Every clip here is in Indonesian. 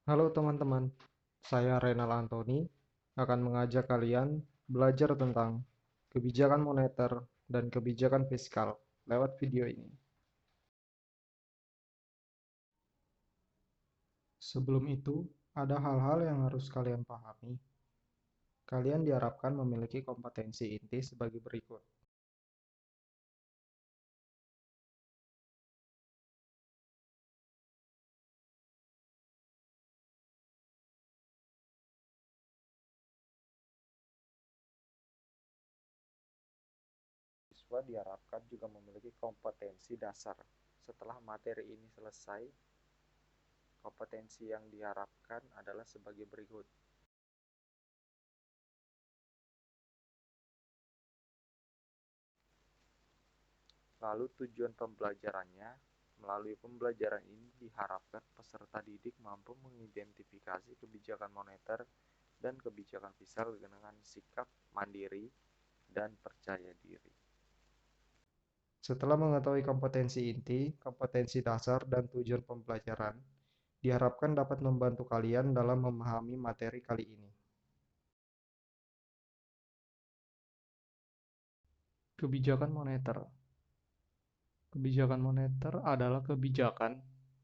Halo teman-teman, saya Renal Antoni akan mengajak kalian belajar tentang kebijakan moneter dan kebijakan fiskal lewat video ini. Sebelum itu, ada hal-hal yang harus kalian pahami. Kalian diharapkan memiliki kompetensi inti sebagai berikut. Siswa diharapkan juga memiliki kompetensi dasar. Setelah materi ini selesai, kompetensi yang diharapkan adalah sebagai berikut. Lalu tujuan pembelajarannya, melalui pembelajaran ini diharapkan peserta didik mampu mengidentifikasi kebijakan moneter dan kebijakan fiskal dengan sikap mandiri dan percaya diri. Setelah mengetahui kompetensi inti, kompetensi dasar, dan tujuan pembelajaran, diharapkan dapat membantu kalian dalam memahami materi kali ini. Kebijakan moneter. Kebijakan moneter adalah kebijakan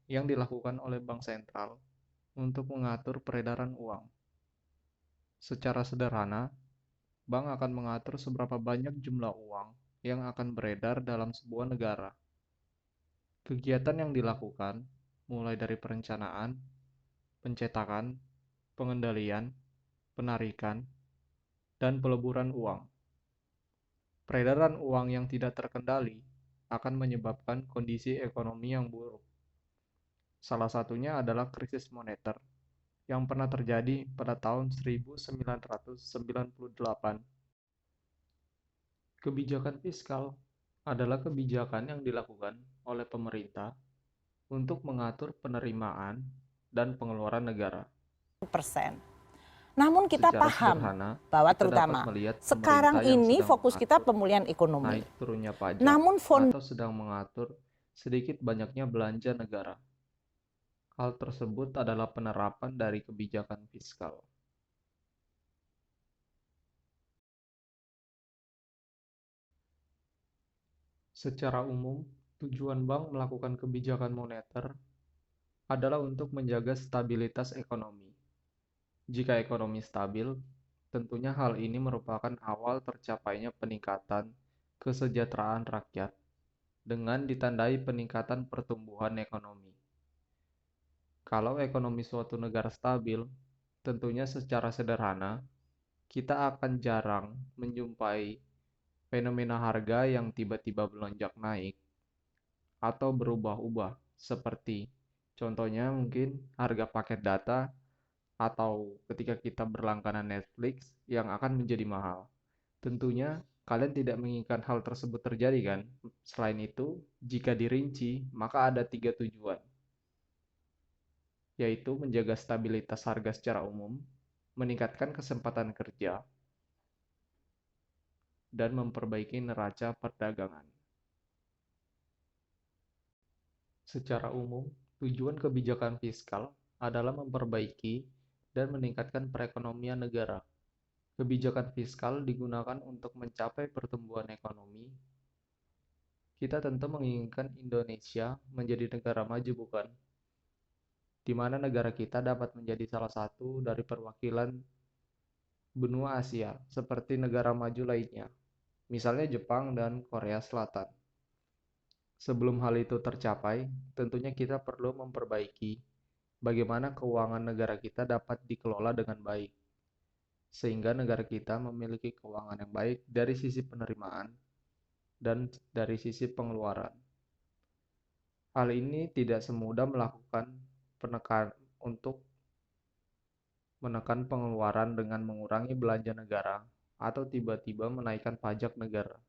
yang dilakukan oleh bank sentral untuk mengatur peredaran uang. Secara sederhana, bank akan mengatur seberapa banyak jumlah uang yang akan beredar dalam sebuah negara. Kegiatan yang dilakukan mulai dari perencanaan, pencetakan, pengendalian, penarikan, dan peleburan uang. Peredaran uang yang tidak terkendali akan menyebabkan kondisi ekonomi yang buruk. Salah satunya adalah krisis moneter yang pernah terjadi pada tahun 1998. Kebijakan fiskal adalah kebijakan yang dilakukan oleh pemerintah untuk mengatur penerimaan dan pengeluaran negara. Persen. Namun kita Secara paham sederhana, bahwa kita dapat terutama melihat sekarang pemerintah yang ini sedang fokus kita mengatur pemulihan ekonomi. naik turunnya pajak Namun atau sedang mengatur sedikit banyaknya belanja negara. Hal tersebut adalah penerapan dari kebijakan fiskal. Secara umum, tujuan bank melakukan kebijakan moneter adalah untuk menjaga stabilitas ekonomi. Jika ekonomi stabil, tentunya hal ini merupakan awal tercapainya peningkatan kesejahteraan rakyat dengan ditandai peningkatan pertumbuhan ekonomi. Kalau ekonomi suatu negara stabil, tentunya secara sederhana, kita akan jarang menjumpai fenomena harga yang tiba-tiba melonjak naik atau berubah-ubah, seperti contohnya mungkin harga paket data atau ketika kita berlangganan Netflix yang akan menjadi mahal. Tentunya kalian tidak menginginkan hal tersebut terjadi kan? Selain itu, jika dirinci, maka ada 3 tujuan, yaitu menjaga stabilitas harga secara umum, meningkatkan kesempatan kerja, dan memperbaiki neraca perdagangan. Secara umum, tujuan kebijakan fiskal adalah memperbaiki dan meningkatkan perekonomian negara. Kebijakan fiskal digunakan untuk mencapai pertumbuhan ekonomi. Kita tentu menginginkan Indonesia menjadi negara maju, bukan? Di mana negara kita dapat menjadi salah satu dari perwakilan benua Asia, seperti negara maju lainnya, misalnya Jepang dan Korea Selatan. Sebelum hal itu tercapai, tentunya kita perlu memperbaiki bagaimana keuangan negara kita dapat dikelola dengan baik, sehingga negara kita memiliki keuangan yang baik dari sisi penerimaan dan dari sisi pengeluaran. Hal ini tidak semudah melakukan penekan untuk menekan pengeluaran dengan mengurangi belanja negara atau tiba-tiba menaikkan pajak negara.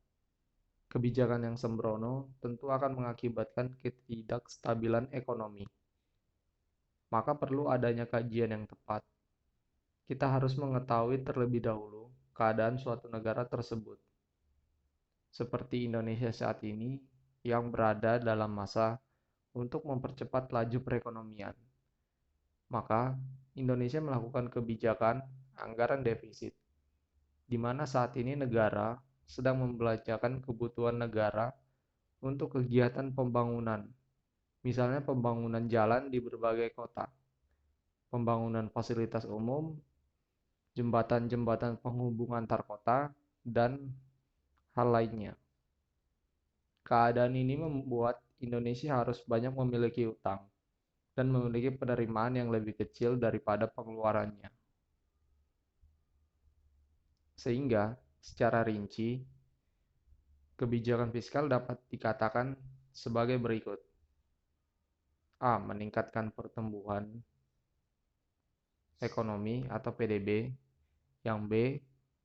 Kebijakan yang sembrono tentu akan mengakibatkan ketidakstabilan ekonomi. Maka perlu adanya kajian yang tepat. Kita harus mengetahui terlebih dahulu keadaan suatu negara tersebut. Seperti Indonesia saat ini yang berada dalam masa untuk mempercepat laju perekonomian. Maka, Indonesia melakukan kebijakan anggaran defisit, di mana saat ini negara sedang membelanjakan kebutuhan negara untuk kegiatan pembangunan, misalnya pembangunan jalan di berbagai kota, pembangunan fasilitas umum, jembatan-jembatan penghubung antar kota, dan hal lainnya. Keadaan ini membuat Indonesia harus banyak memiliki utang dan memiliki penerimaan yang lebih kecil daripada pengeluarannya. Sehingga, secara rinci, kebijakan fiskal dapat dikatakan sebagai berikut. A. Meningkatkan pertumbuhan ekonomi atau PDB. Yang B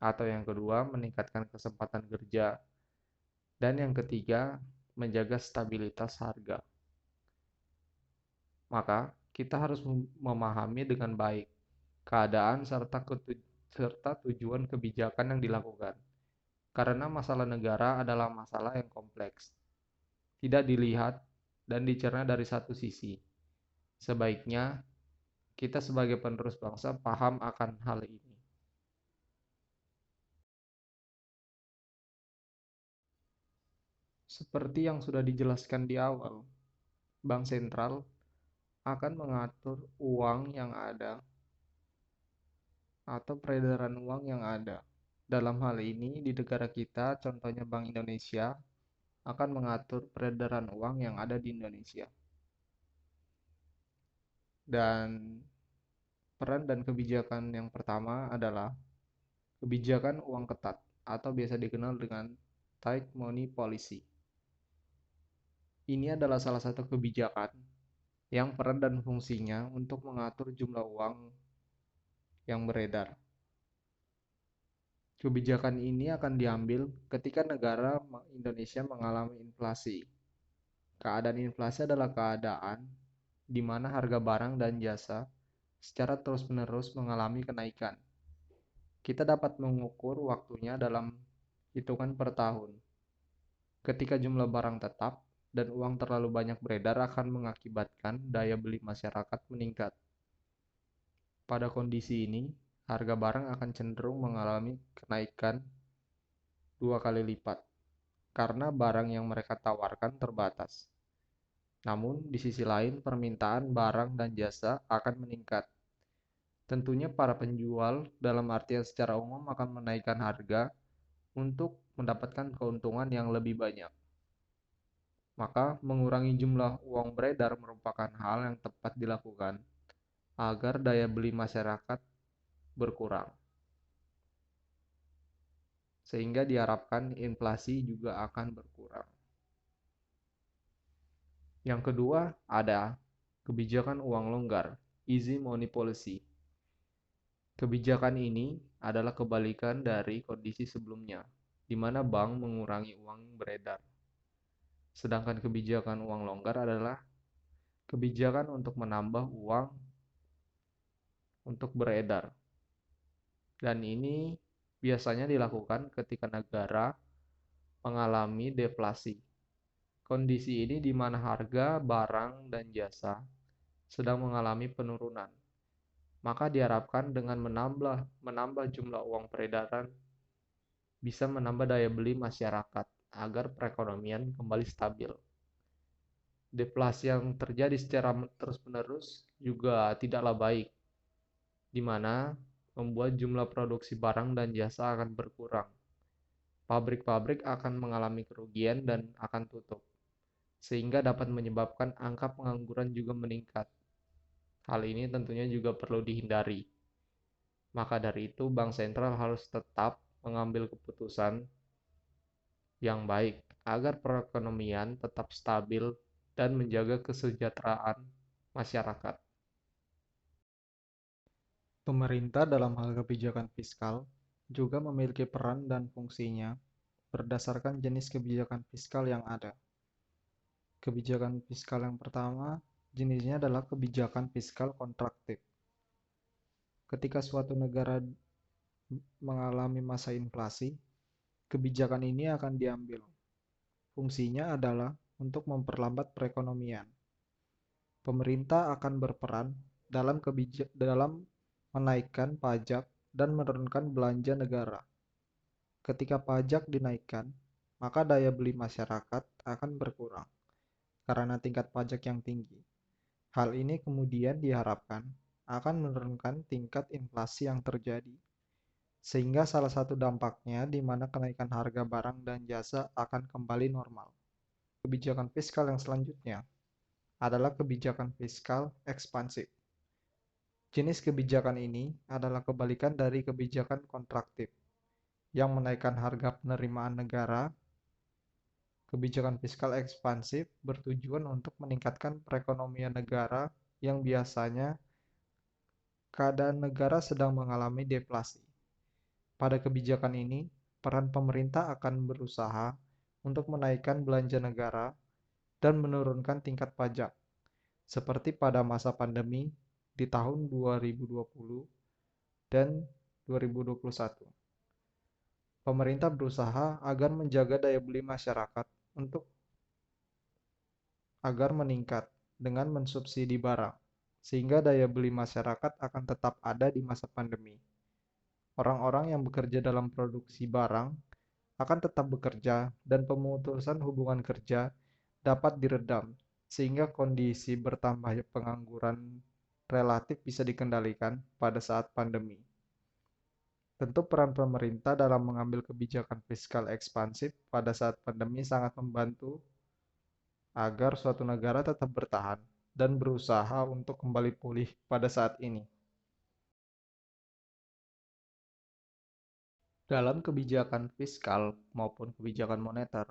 atau yang kedua, meningkatkan kesempatan kerja. Dan yang ketiga, menjaga stabilitas harga. Maka, kita harus memahami dengan baik keadaan serta tujuan kebijakan yang dilakukan. Karena masalah negara adalah masalah yang kompleks, tidak dilihat dan dicerna dari satu sisi. Sebaiknya kita sebagai penerus bangsa paham akan hal ini. Seperti yang sudah dijelaskan di awal, Bank Sentral akan mengatur uang yang ada atau peredaran uang yang ada. Dalam hal ini, di negara kita, contohnya Bank Indonesia, akan mengatur peredaran uang yang ada di Indonesia. Dan peran dan kebijakan yang pertama adalah kebijakan uang ketat atau biasa dikenal dengan tight money policy. Ini adalah salah satu kebijakan yang peran dan fungsinya untuk mengatur jumlah uang yang beredar. Kebijakan ini akan diambil ketika negara Indonesia mengalami inflasi. Keadaan inflasi adalah keadaan di mana harga barang dan jasa secara terus-menerus mengalami kenaikan. Kita dapat mengukur waktunya dalam hitungan per tahun. Ketika jumlah barang tetap dan uang terlalu banyak beredar akan mengakibatkan daya beli masyarakat meningkat. Pada kondisi ini, harga barang akan cenderung mengalami kenaikan 2 kali lipat karena barang yang mereka tawarkan terbatas. Namun, di sisi lain, permintaan barang dan jasa akan meningkat. Tentunya para penjual dalam artian secara umum akan menaikkan harga untuk mendapatkan keuntungan yang lebih banyak. Maka, mengurangi jumlah uang beredar merupakan hal yang tepat dilakukan agar daya beli masyarakat berkurang. Sehingga diharapkan inflasi juga akan berkurang. Yang kedua, ada kebijakan uang longgar, easy money policy. Kebijakan ini adalah kebalikan dari kondisi sebelumnya, di mana bank mengurangi uang beredar. Sedangkan kebijakan uang longgar adalah kebijakan untuk menambah uang untuk beredar. Dan ini biasanya dilakukan ketika negara mengalami deflasi. Kondisi ini di mana harga barang dan jasa sedang mengalami penurunan. Maka diharapkan dengan menambah jumlah uang peredaran bisa menambah daya beli masyarakat agar perekonomian kembali stabil. Deflasi yang terjadi secara terus-menerus juga tidaklah baik, di mana membuat jumlah produksi barang dan jasa akan berkurang. Pabrik-pabrik akan mengalami kerugian dan akan tutup, sehingga dapat menyebabkan angka pengangguran juga meningkat. Hal ini tentunya juga perlu dihindari. Maka dari itu, Bank Sentral harus tetap mengambil keputusan yang baik agar perekonomian tetap stabil dan menjaga kesejahteraan masyarakat. Pemerintah dalam hal kebijakan fiskal juga memiliki peran dan fungsinya berdasarkan jenis kebijakan fiskal yang ada. Kebijakan fiskal yang pertama, jenisnya adalah kebijakan fiskal kontraktif. Ketika suatu negara mengalami masa inflasi, kebijakan ini akan diambil. Fungsinya adalah untuk memperlambat perekonomian. Pemerintah akan berperan dalam menaikkan pajak dan menurunkan belanja negara. Ketika pajak dinaikkan, maka daya beli masyarakat akan berkurang karena tingkat pajak yang tinggi. Hal ini kemudian diharapkan akan menurunkan tingkat inflasi yang terjadi, sehingga salah satu dampaknya di mana kenaikan harga barang dan jasa akan kembali normal. Kebijakan fiskal yang selanjutnya adalah kebijakan fiskal ekspansif. Jenis kebijakan ini adalah kebalikan dari kebijakan kontraktif, yang menaikkan harga penerimaan negara. Kebijakan fiskal ekspansif bertujuan untuk meningkatkan perekonomian negara yang biasanya keadaan negara sedang mengalami deflasi. Pada kebijakan ini, peran pemerintah akan berusaha untuk menaikkan belanja negara dan menurunkan tingkat pajak, seperti pada masa pandemi di tahun 2020 dan 2021. Pemerintah berusaha agar menjaga daya beli masyarakat agar meningkat dengan mensubsidi barang, sehingga daya beli masyarakat akan tetap ada di masa pandemi. Orang-orang yang bekerja dalam produksi barang akan tetap bekerja dan pemutusan hubungan kerja dapat diredam, sehingga kondisi bertambahnya pengangguran relatif bisa dikendalikan pada saat pandemi. Tentu peran pemerintah dalam mengambil kebijakan fiskal ekspansif pada saat pandemi sangat membantu agar suatu negara tetap bertahan dan berusaha untuk kembali pulih pada saat ini. Dalam kebijakan fiskal maupun kebijakan moneter,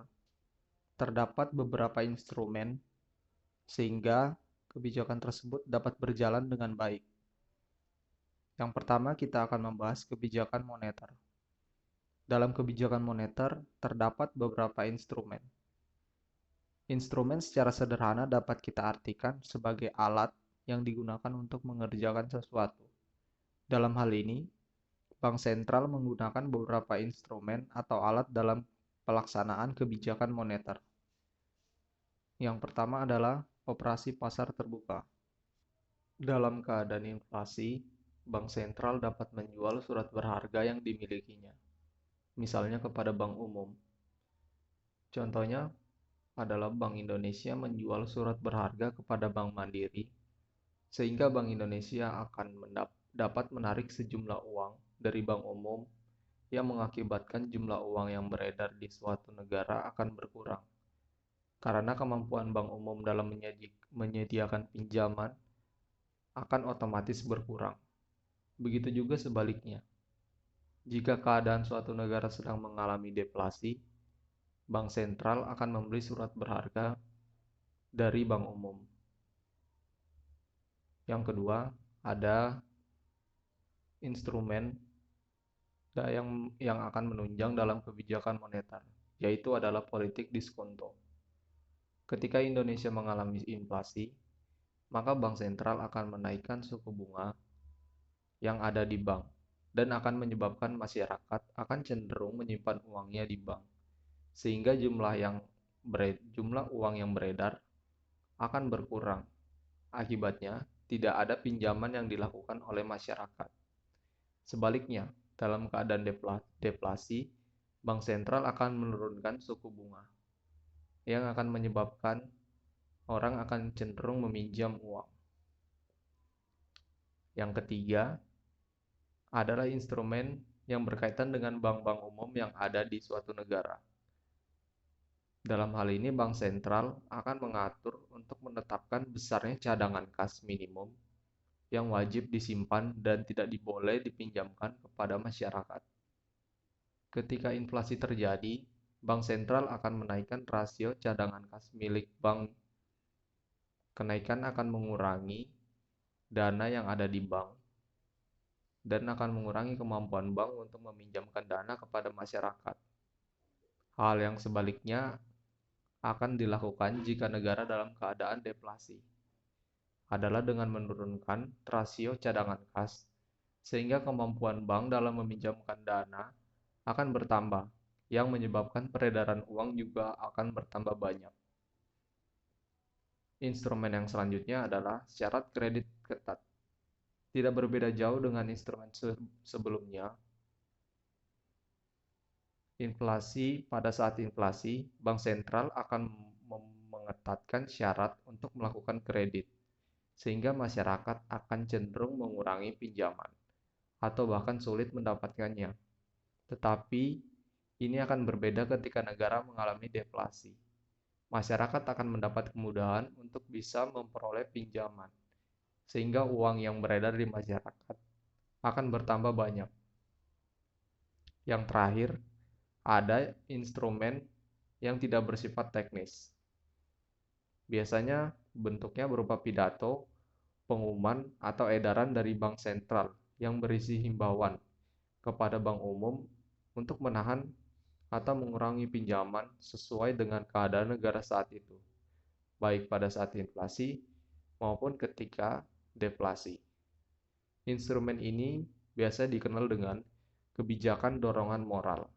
terdapat beberapa instrumen sehingga kebijakan tersebut dapat berjalan dengan baik. Yang pertama, kita akan membahas kebijakan moneter. Dalam kebijakan moneter, terdapat beberapa instrumen. Instrumen secara sederhana dapat kita artikan sebagai alat yang digunakan untuk mengerjakan sesuatu. Dalam hal ini, Bank Sentral menggunakan beberapa instrumen atau alat dalam pelaksanaan kebijakan moneter. Yang pertama adalah operasi pasar terbuka. Dalam keadaan inflasi, Bank Sentral dapat menjual surat berharga yang dimilikinya, misalnya kepada bank umum. Contohnya adalah Bank Indonesia menjual surat berharga kepada Bank Mandiri, sehingga Bank Indonesia akan dapat menarik sejumlah uang dari bank umum yang mengakibatkan jumlah uang yang beredar di suatu negara akan berkurang, karena kemampuan bank umum dalam menyediakan pinjaman akan otomatis berkurang. Begitu juga sebaliknya. Jika keadaan suatu negara sedang mengalami deflasi, Bank Sentral akan membeli surat berharga dari bank umum. Yang kedua, ada instrumen yang akan menunjang dalam kebijakan moneter, yaitu adalah politik diskonto. Ketika Indonesia mengalami inflasi, maka Bank Sentral akan menaikkan suku bunga yang ada di bank dan akan menyebabkan masyarakat akan cenderung menyimpan uangnya di bank, sehingga jumlah uang yang beredar akan berkurang. Akibatnya, tidak ada pinjaman yang dilakukan oleh masyarakat. Sebaliknya, dalam keadaan deflasi, Bank Sentral akan menurunkan suku bunga, yang akan menyebabkan orang akan cenderung meminjam uang. Yang ketiga adalah instrumen yang berkaitan dengan bank-bank umum yang ada di suatu negara. Dalam hal ini, Bank Sentral akan mengatur untuk menetapkan besarnya cadangan kas minimum yang wajib disimpan dan tidak boleh dipinjamkan kepada masyarakat. Ketika inflasi terjadi, Bank Sentral akan menaikkan rasio cadangan kas milik bank. Kenaikan akan mengurangi dana yang ada di bank dan akan mengurangi kemampuan bank untuk meminjamkan dana kepada masyarakat. Hal yang sebaliknya akan dilakukan jika negara dalam keadaan deflasi, adalah dengan menurunkan rasio cadangan kas, sehingga kemampuan bank dalam meminjamkan dana akan bertambah, yang menyebabkan peredaran uang juga akan bertambah banyak. Instrumen yang selanjutnya adalah syarat kredit ketat. Tidak berbeda jauh dengan instrumen sebelumnya, pada saat inflasi, bank sentral akan mengetatkan syarat untuk melakukan kredit, sehingga masyarakat akan cenderung mengurangi pinjaman atau bahkan sulit mendapatkannya. Tetapi ini akan berbeda ketika negara mengalami deflasi. Masyarakat akan mendapat kemudahan untuk bisa memperoleh pinjaman, sehingga uang yang beredar di masyarakat akan bertambah banyak. Yang terakhir, ada instrumen yang tidak bersifat teknis. Biasanya bentuknya berupa pidato, pengumuman, atau edaran dari bank sentral yang berisi himbauan kepada bank umum untuk menahan atau mengurangi pinjaman sesuai dengan keadaan negara saat itu, baik pada saat inflasi maupun ketika deflasi. Instrumen ini biasa dikenal dengan kebijakan dorongan moral.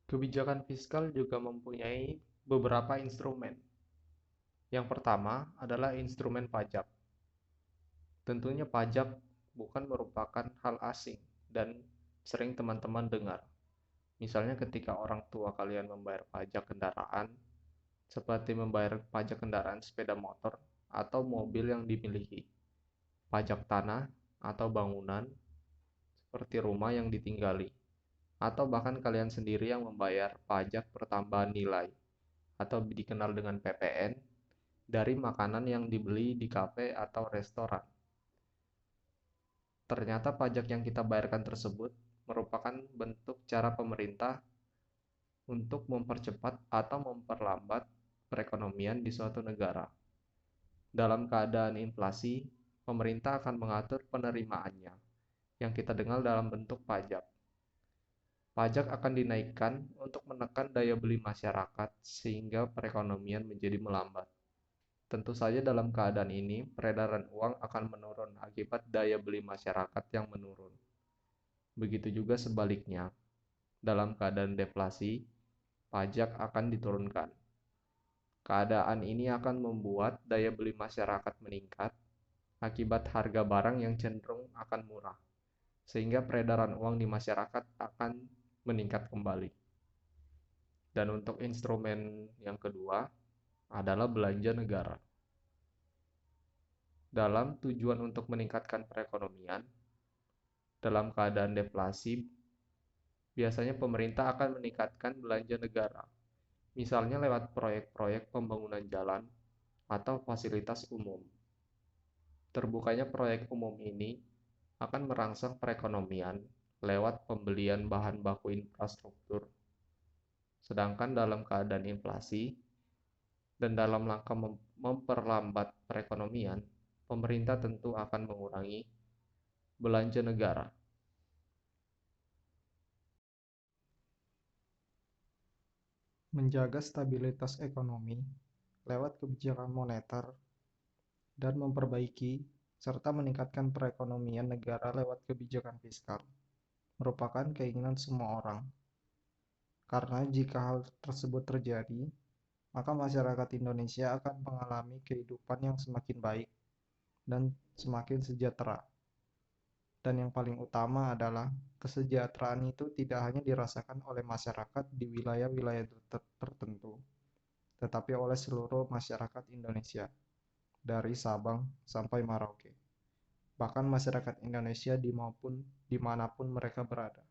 Kebijakan fiskal juga mempunyai beberapa instrumen. Yang pertama adalah instrumen pajak. Tentunya pajak bukan merupakan hal asing dan sering teman-teman dengar. Misalnya ketika orang tua kalian membayar pajak kendaraan, seperti membayar pajak kendaraan sepeda motor atau mobil yang dimiliki, pajak tanah atau bangunan, seperti rumah yang ditinggali, atau bahkan kalian sendiri yang membayar pajak pertambahan nilai, atau dikenal dengan PPN, dari makanan yang dibeli di kafe atau restoran. Ternyata pajak yang kita bayarkan tersebut merupakan bentuk cara pemerintah untuk mempercepat atau memperlambat perekonomian di suatu negara. Dalam keadaan inflasi, pemerintah akan mengatur penerimaannya, yang kita dengar dalam bentuk pajak. Pajak akan dinaikkan untuk menekan daya beli masyarakat sehingga perekonomian menjadi melambat. Tentu saja dalam keadaan ini, peredaran uang akan menurun akibat daya beli masyarakat yang menurun. Begitu juga sebaliknya, dalam keadaan deflasi, pajak akan diturunkan. Keadaan ini akan membuat daya beli masyarakat meningkat akibat harga barang yang cenderung akan murah, sehingga peredaran uang di masyarakat akan meningkat kembali. Dan untuk instrumen yang kedua adalah belanja negara. Dalam tujuan untuk meningkatkan perekonomian, dalam keadaan deflasi, biasanya pemerintah akan meningkatkan belanja negara, misalnya lewat proyek-proyek pembangunan jalan atau fasilitas umum. Terbukanya proyek umum ini akan merangsang perekonomian lewat pembelian bahan baku infrastruktur. Sedangkan dalam keadaan inflasi dan dalam langkah memperlambat perekonomian, pemerintah tentu akan mengurangi belanja negara. Menjaga stabilitas ekonomi lewat kebijakan moneter dan memperbaiki serta meningkatkan perekonomian negara lewat kebijakan fiskal merupakan keinginan semua orang. Karena jika hal tersebut terjadi, maka masyarakat Indonesia akan mengalami kehidupan yang semakin baik dan semakin sejahtera. Dan yang paling utama adalah kesejahteraan itu tidak hanya dirasakan oleh masyarakat di wilayah-wilayah tertentu, tetapi oleh seluruh masyarakat Indonesia, dari Sabang sampai Merauke. Bahkan masyarakat Indonesia dimanapun mereka berada.